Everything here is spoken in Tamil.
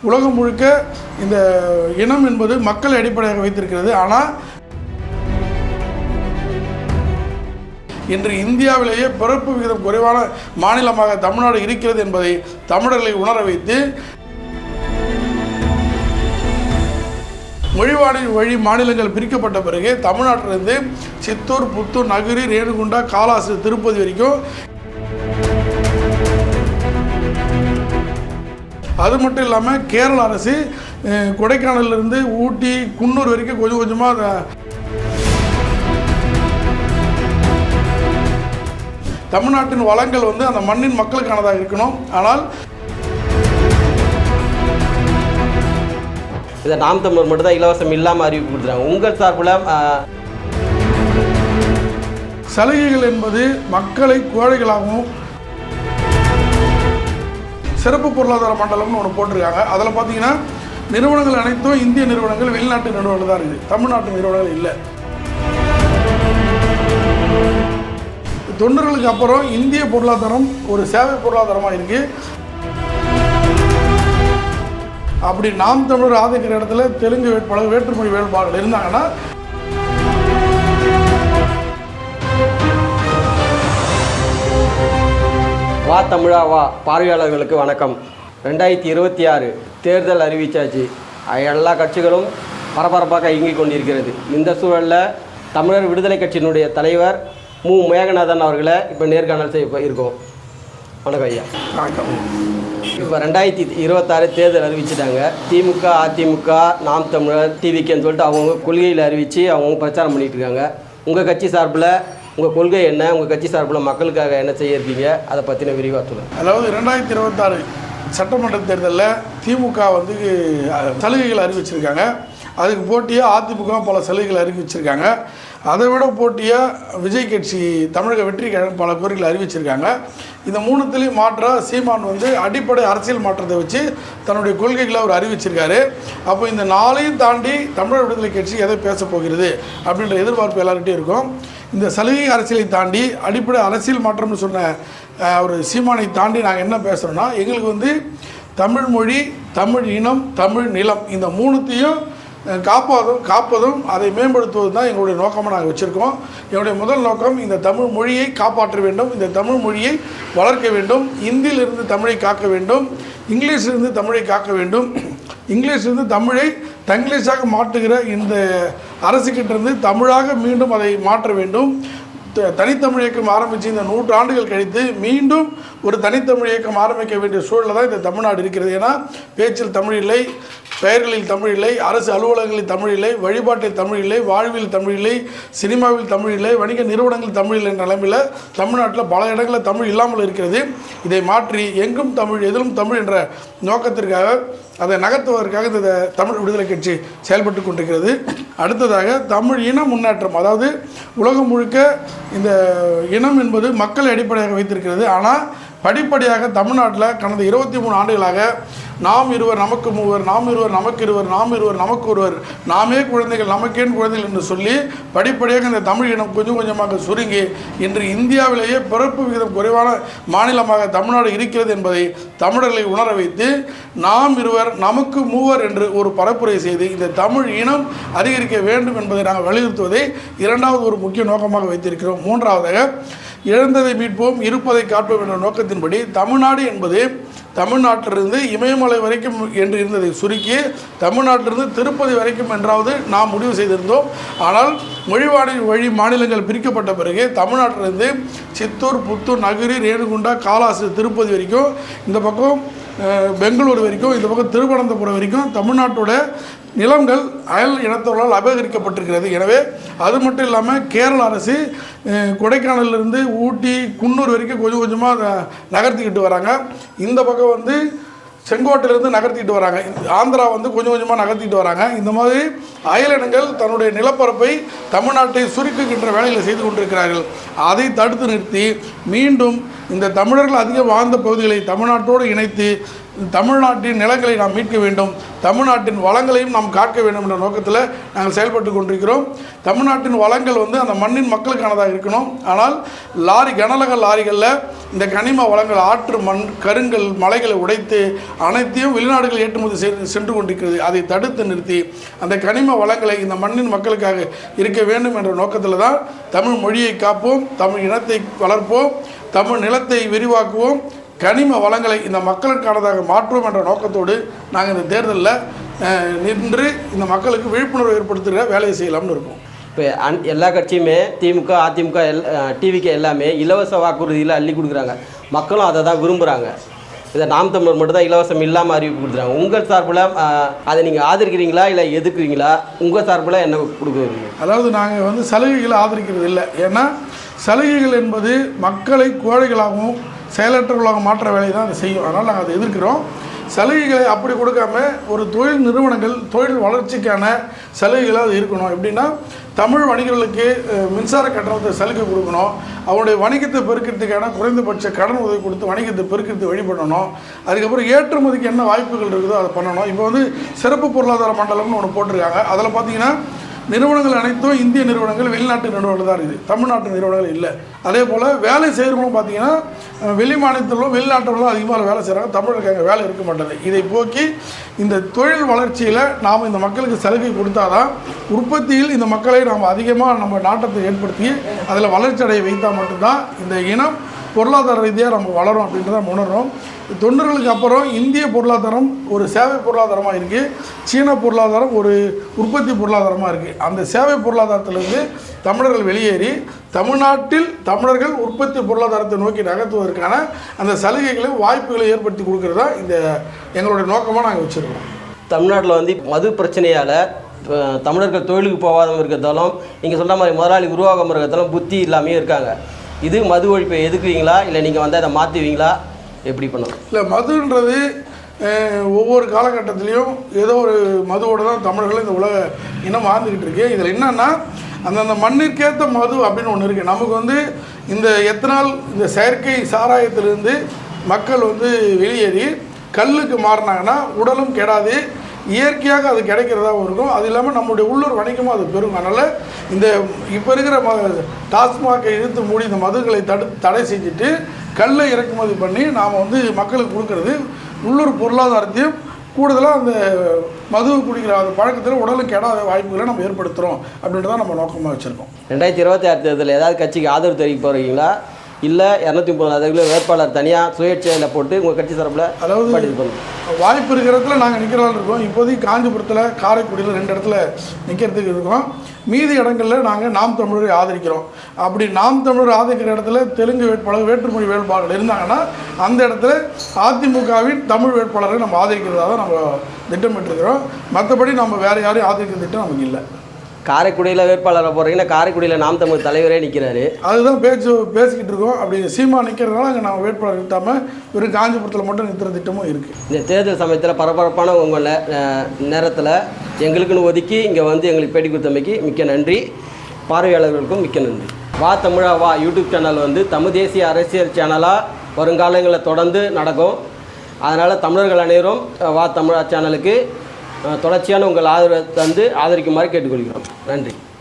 உலகம் முழுக்க இந்த இனம் என்பது மக்களை அடிப்படையாக வைத்திருக்கிறது. ஆனால் இன்று இந்தியாவிலேயே பிறப்பு விகிதம் குறைவான மாநிலமாக தமிழ்நாடு இருக்கிறது என்பதை தமிழர்களை உணர வைத்து மொழிவாடி வழி மாநிலங்கள் பிரிக்கப்பட்ட பிறகு தமிழ்நாட்டிலிருந்து சித்தூர், புத்தூர், நகரி, ரேணுகுண்டா, காலாஸ்திரி, திருப்பதி வரைக்கும், அது மட்டும் இல்லாமல் கேரள அரசு கொடைக்கானலிருந்து ஊட்டி, குன்னூர் வரைக்கும் கொஞ்சம் கொஞ்சமாக தமிழ்நாட்டின் வளங்கள் அந்த மண்ணின் மக்களுக்கானதாக இருக்கணும். ஆனால் இதை நாம் தமிழர் மட்டும் தான் இலவசம் இல்லாமல் அறிவிப்பு கொடுத்துறாங்க. உங்கள் சார்பில் சலுகைகள் என்பது மக்களை கோழைகளாகவும் சிறப்பு பொருளாதார மண்டலம்னு ஒன்று போட்டிருக்காங்க. அதில் பார்த்தீங்கன்னா நிறுவனங்கள் அனைத்தும் இந்திய நிறுவனங்கள், வெளிநாட்டு நிறுவனங்கள் தான் இருக்குது, தமிழ்நாட்டு நிறுவனங்கள் இல்லை. 90களுக்கு அப்புறம் இந்திய பொருளாதாரம் ஒரு சேவை பொருளாதாரமாக இருக்குது. அப்படி நாம் தமிழர் ஆதரிக்கிற இடத்துல தெலுங்கு வேட்பாளர், வேற்றுமொழி வேட்பாளர்கள் இருந்தாங்கன்னா வா தமிழா வா பார்வையாளர்களுக்கு வணக்கம். 2026 தேர்தல் அறிவிச்சாச்சு. எல்லா கட்சிகளும் பரபரப்பாக இயங்கிக் கொண்டிருக்கிறது. இந்த சூழலில் தமிழர் விடுதலை கட்சியினுடைய தலைவர் மு. மேகநாதன் அவர்களை இப்போ நேர்காணல் செய்ய இருக்கோம். வணக்கம் ஐயா. வணக்கம். இப்போ 2026 தேர்தல் அறிவிச்சிட்டாங்க. திமுக, அதிமுக, நாம் தமிழர், டிவிகேன்னு சொல்லிட்டு அவங்க கொள்கையில் அறிவித்து அவங்க பிரச்சாரம் பண்ணிகிட்டு இருக்காங்க. உங்கள் கட்சி சார்பில் உங்கள் கொள்கை என்ன, உங்கள் கட்சி சார்பில் மக்களுக்காக என்ன செய்ய இருக்கீங்க, அதை பற்றின விரிவாக சொல்லுங்கள். அதாவது 2026 சட்டமன்ற தேர்தலில் திமுக சலுகைகள் அறிவிச்சிருக்காங்க. அதுக்கு போட்டியாக அதிமுக பல சலுகைகள் அறிவிச்சிருக்காங்க. அதை விட போட்டியாக விஜய் கட்சி தமிழக வெற்றி கழகம் பல கோரிக்கைகள் அறிவிச்சிருக்காங்க. இந்த மூணுத்துலேயும் மாற்ற சீமான் அடிப்படை அரசியல் மாற்றத்தை வச்சு தன்னுடைய கொள்கைகளை அவர் அறிவிச்சிருக்காரு. அப்போ இந்த நாளையும் தாண்டி தமிழர் விடுதலை கட்சி எதை பேச போகிறது அப்படின்ற எதிர்பார்ப்பு எல்லார்கிட்டையும் இருக்கும். இந்த சலுகை அரசியலை தாண்டி அடிப்படை அரசியல் மாற்றம்னு சொன்ன ஒரு சீமானை தாண்டி நாங்கள் என்ன பேசுகிறோன்னா, எங்களுக்கு தமிழ் மொழி, தமிழ் இனம், தமிழ் நிலம் இந்த மூணுத்தையும் காப்பதும் அதை மேம்படுத்துவது தான் எங்களுடைய நோக்கமாக நாங்கள் வச்சுருக்கோம். என்னுடைய முதல் நோக்கம் இந்த தமிழ் மொழியை காப்பாற்ற வேண்டும், இந்த தமிழ் மொழியை வளர்க்க வேண்டும், இந்தியிலிருந்து தமிழை காக்க வேண்டும், இங்கிலீஷிலிருந்து தமிழை காக்க வேண்டும், இங்கிலீஷிலிருந்து தமிழை தங்கிலீஷாக மாற்றுகிற இந்த அரசுக்கிட்டிருந்து தமிழாக மீண்டும் அதை மாற்ற வேண்டும். தனித்தமிழ் இயக்கம் ஆரம்பித்து இந்த 100 ஆண்டுகள் கழித்து மீண்டும் ஒரு தனித்தமிழ் இயக்கம் ஆரம்பிக்க வேண்டிய சூழலில் தான் இந்த தமிழ்நாடு இருக்கிறது. ஏன்னா பேச்சில் தமிழ் இல்லை, பெயர்களில் தமிழ் இல்லை, அரசு அலுவலகங்களில் தமிழ் இல்லை, வழிபாட்டில் தமிழ் இல்லை, வாழ்வில் தமிழ் இல்லை, சினிமாவில் தமிழ் இல்லை, வணிக நிறுவனங்கள் தமிழ் இல்லை என்ற நிலைமையில் தமிழ்நாட்டில் பல இடங்களில் தமிழ் இல்லாமல் இருக்கிறது. இதை மாற்றி எங்கும் தமிழ், எதிலும் தமிழ் என்ற நோக்கத்திற்காக அதை நகர்த்துவதற்காக இந்த தமிழ் விடுதலை கட்சி செயல்பட்டு கொண்டிருக்கிறது. அடுத்ததாக தமிழ் இன முன்னேற்றம், அதாவது உலகம் முழுக்க இந்த இனம் என்பது மக்களை அடிப்படையாக வைத்திருக்கிறது. ஆனால் படிப்படியாக தமிழ்நாட்டில் கடந்த 23 ஆண்டுகளாக நாம் இருவர் நமக்கு மூவர், நாம் இருவர் நமக்கு இருவர், நாம் இருவர் நமக்கு ஒருவர், நாமே குழந்தைகள் நமக்கேன் குழந்தைகள் என்று சொல்லி படிப்படியாக இந்த தமிழ் இனம் கொஞ்சம் கொஞ்சமாக சுருங்கி இன்று இந்தியாவிலேயே பிறப்பு விகிதம் குறைவான மாநிலமாக தமிழ்நாடு இருக்கிறது என்பதை தமிழர்களை உணர வைத்து நாம் இருவர் நமக்கு மூவர் என்று ஒரு பரப்புரை செய்து இந்த தமிழ் இனம் அதிகரிக்க வேண்டும் என்பதை நாங்கள் வலியுறுத்துவதை இரண்டாவது ஒரு முக்கிய நோக்கமாக வைத்திருக்கிறோம். மூன்றாவதாக இழந்ததை மீட்போம், இருப்பதை காப்போம் என்ற நோக்கத்தின்படி தமிழ்நாடு என்பது தமிழ்நாட்டிலிருந்து இமயமலை வரைக்கும் என்று இருந்ததை சுருக்கி தமிழ்நாட்டிலிருந்து திருப்பதி வரைக்கும் என்றாவது நாம் முடிவு செய்திருந்தோம். ஆனால் மொழிவாடி வழி மாநிலங்கள் பிரிக்கப்பட்ட பிறகு தமிழ்நாட்டிலிருந்து சித்தூர், புத்தூர், நகரி, ரேணுகுண்டா, காலாஸ்திரி, திருப்பதி வரைக்கும், இந்த பக்கம் பெங்களூர் வரைக்கும், இந்த பக்கம் திருவனந்தபுரம் வரைக்கும் தமிழ்நாட்டோட நிலங்கள் அயல் இனத்தவர்களால் அபகரிக்கப்பட்டிருக்கிறது. எனவே அது மட்டும் இல்லாமல் கேரள அரசு கொடைக்கானலிருந்து ஊட்டி, குன்னூர் வரைக்கும் கொஞ்சம் கொஞ்சமாக நகர்த்திக்கிட்டு வராங்க. இந்த பக்கம் செங்கோட்டையிலேருந்து நகர்த்திட்டு வராங்க. ஆந்திரா கொஞ்சம் கொஞ்சமாக நகர்த்திட்டு வராங்க. இந்த மாதிரி அயலினங்கள் தன்னுடைய நிலப்பரப்பை தமிழ்நாட்டை சுருக்குகின்ற வேலைகளை செய்து கொண்டிருக்கிறார்கள். அதை தடுத்து நிறுத்தி மீண்டும் இந்த தமிழர்கள் அதிகம் வாழ்ந்த பகுதிகளை தமிழ்நாட்டோடு இணைத்து தமிழ்நாட்டின் நிலங்களை நாம் மீட்க வேண்டும், தமிழ்நாட்டின் வளங்களையும் நாம் காக்க வேண்டும் என்ற நோக்கத்தில் நாங்கள் செயல்பட்டு கொண்டிருக்கிறோம். தமிழ்நாட்டின் வளங்கள் வந்து அந்த மண்ணின் மக்களுக்கானதாக இருக்கணும். ஆனால் கனரக லாரிகளில் இந்த கனிம வளங்கள், ஆற்று மண், கருங்கல், மலைகளை உடைத்து அனைத்தையும் வெளிநாடுகள் ஏற்றுமதி சென்று கொண்டிருக்கிறது. அதை தடுத்து நிறுத்தி அந்த கனிம வளங்களை இந்த மண்ணின் மக்களுக்காக இருக்க வேண்டும் என்ற நோக்கத்தில் தான் தமிழ் மொழியை காப்போம், தமிழ் இனத்தை வளர்ப்போம், தமிழ் நிலத்தை விரிவாக்குவோம், கனிம வளங்களை இந்த மக்களுக்கானதாக மாற்றுவோம் என்ற நோக்கத்தோடு நாங்கள் இந்த தேர்தலில் நின்று இந்த மக்களுக்கு விழிப்புணர்வு ஏற்படுத்துகிற வேலையை செய்யலாம்னு இருக்கோம். இப்போ எல்லா கட்சியுமே திமுக, அதிமுக, டிவிக்கு எல்லாமே இலவச வாக்குறுதியில் அள்ளி கொடுக்குறாங்க. மக்களும் அதை தான் விரும்புகிறாங்க. இதை நாம் தமிழர் மட்டும் தான் இலவசம் இல்லாமல் அறிவிப்பு கொடுக்குறாங்க. உங்கள் சார்பில் அதை நீங்கள் ஆதரிக்கிறீங்களா இல்லை எதுக்குறீங்களா? உங்கள் சார்பில் என்ன கொடுக்குறீங்க? அதாவது நாங்கள் வந்து சலுகைகளை ஆதரிக்கிறது இல்லை. ஏன்னா சலுகைகள் என்பது மக்களை கோழைகளாகவும் செயலற்றவர்களாக மாற்ற வேலையை தான் அதை செய்யும். அதனால் நாங்கள் அதை எதிர்க்கிறோம். சலுகைகளை அப்படி கொடுக்காம ஒரு தொழில் நிறுவனங்கள் தொழில் வளர்ச்சிக்கான சலுகைகளாக அது இருக்கணும். எப்படின்னா தமிழ் வணிகர்களுக்கு மின்சார கட்டணத்தை சலுகை கொடுக்கணும், அவருடைய வணிகத்தை பெருக்கிறதுக்கான குறைந்தபட்ச கடன் உதவி கொடுத்து வணிகத்தை பெருக்கிறது வழி பண்ணணும். அதுக்கப்புறம் ஏற்றுமதிக்கு என்ன வாய்ப்புகள் இருக்குதோ அதை பண்ணணும். இப்போ வந்து சிறப்பு பொருளாதார மண்டலம்னு ஒன்று போட்டிருக்காங்க. அதில் பார்த்தீங்கன்னா நிறுவனங்கள் அனைத்தும் இந்திய நிறுவனங்கள், வெளிநாட்டு நிறுவனங்கள் தான் இருக்குது, தமிழ்நாட்டு நிறுவனங்கள் இல்லை. அதே போல் வேலை செய்கிறவங்களும் பார்த்தீங்கன்னா வெளி மாநிலத்திலும் வெளிநாட்டிலும் அதிகமாக வேலை செய்கிறாங்க, தமிழருக்கு அங்கே வேலை இருக்க மாட்டேது. இதை போக்கி இந்த தொழில் வளர்ச்சியில் நாம் இந்த மக்களுக்கு சலுகை கொடுத்தாதான் உற்பத்தியில் இந்த மக்களை நாம் அதிகமாக நம்ம நாட்டத்தை ஏற்படுத்தி அதில் வளர்ச்சி அடைய வைத்தால் மட்டும்தான் இந்த இனம் பொருளாதார ரீதியாக நம்ம வளரும் அப்படின்றத நம்ம உணர்றோம். 90களுக்கு அப்புறம் இந்திய பொருளாதாரம் ஒரு சேவை பொருளாதாரமாக இருக்குது, சீன பொருளாதாரம் ஒரு உற்பத்தி பொருளாதாரமாக இருக்குது. அந்த சேவை பொருளாதாரத்திலிருந்து தமிழர்கள் வெளியேறி தமிழ்நாட்டில் தமிழர்கள் உற்பத்தி பொருளாதாரத்தை நோக்கி நகர்த்துவதற்கான அந்த சலுகைகளை வாய்ப்புகளை ஏற்படுத்தி கொடுக்குறதா இந்த எங்களுடைய நோக்கமாக நாங்கள் வச்சுருக்கோம். தமிழ்நாட்டில் வந்து மது பிரச்சனையால் தமிழர்கள் தொழிலுக்கு போகாமல் இருக்கிறதாலும் நீங்கள் சொல்கிற மாதிரி முதலாளி உருவாகாமல் இருக்கிறதாலும் புத்தி இல்லாமே இருக்காங்க. இது மது ஒழிப்பை எதுக்குவீங்களா இல்லை நீங்கள் வந்து அதை மாற்றுவீங்களா? எப்படி பண்ணணும்? இல்லை, மதுன்றது ஒவ்வொரு காலகட்டத்திலையும் ஏதோ ஒரு மதுவோடு தான் தமிழர்கள் இந்த உலக இனம் வாழ்ந்துக்கிட்டு இருக்கு. இதில் என்னென்னா அந்தந்த மண்ணிற்கேற்ற மது அப்படின்னு ஒன்று இருக்குது. நமக்கு வந்து இந்த எத்தனால் இந்த செயற்கை சாராயத்திலிருந்து மக்கள் வந்து வெளியேறி கல்லுக்கு மாறினாங்கன்னா உடலும் கெடாது, இயற்கையாக அது கிடைக்கிறதாகவும் இருக்கும். அது இல்லாமல் நம்முடைய உள்ளூர் வணிகமும் அது பெரும். அதனால் இந்த இப்போ இருக்கிற டாஸ்மாகை இழுத்து மூடி இந்த மதுகளை தடை செஞ்சுட்டு கல்லை இறக்குமதி பண்ணி நாம் வந்து மக்களுக்கு கொடுக்கறது உள்ளூர் பொருளாதாரத்தையும் கூடுதலாக அந்த மது குடிக்கிற அந்த பழக்கத்தில் உடலுக்கு கெடாத வாய்ப்புகளை நம்ம ஏற்படுத்துகிறோம் அப்படின்றத நம்ம நோக்கமாக வச்சுருக்கோம். 2026 தேர்தலில் ஏதாவது கட்சிக்கு ஆதரவு தெரிவிக்க போகிறீங்களா இல்லை 230 வேட்பாளர் தனியாக சுயேட்சையில் போட்டு உங்கள் கட்சி தரப்பில் அதாவது வாய்ப்பு இருக்கிற இடத்துல நாங்கள் நிற்கிறதால இருக்கோம். இப்போதைக்கு காஞ்சிபுரத்தில், காரைக்குடியில் 2 இடத்துல நிற்கிறதுக்கு இருக்கோம். மீதி இடங்களில் நாங்கள் நாம் தமிழரை ஆதரிக்கிறோம். அப்படி நாம் தமிழர் ஆதரிக்கிற இடத்துல தெலுங்கு வேட்பாளர், வேற்றுமொழி வேட்பாளர்கள் இருந்தாங்கன்னா அந்த இடத்துல அதிமுகவின் தமிழ் வேட்பாளரை நம்ம ஆதரிக்கிறதா தான் நம்ம திட்டமிட்டிருக்கிறோம். மற்றபடி நம்ம வேறு யாரையும் ஆதரிக்கிற திட்டம் நமக்கு இல்லை. காரைக்குடியில் வேட்பாளரை போகிறீங்கன்னா காரைக்குடியில் நாம் தமிழ் தலைவரே நிற்கிறாரு. அதுதான் பேசிக்கிட்டு இருக்கோம். அப்படி சீமா நிற்கிறதுனால அங்கே நம்ம வேட்பாளர் நிறுத்தாமல் வெறும் காஞ்சிபுரத்தில் மட்டும் நிறுத்துற திட்டமும் இருக்குது. இந்த தேர்தல் சமயத்தில் பரபரப்பான உங்கள் நேரத்தில் எங்களுக்குன்னு ஒதுக்கி இங்கே வந்து எங்களுக்கு பேட்டி கொடுத்தமைக்கு மிக்க நன்றி. பார்வையாளர்களுக்கும் மிக்க நன்றி. வா தமிழா வா யூடியூப் சேனல் வந்து தமிழ் தேசிய அரசியல் சேனலாக வருங்காலங்களில் தொடர்ந்து நடக்கும். அதனால் தமிழர்கள் அனைவரும் வா தமிழா சேனலுக்கு தொடர்ச்சியான உங்கள் ஆதரவை தந்து ஆதரிக்குமாறு கேட்டுக்கொள்கிறோம். நன்றி.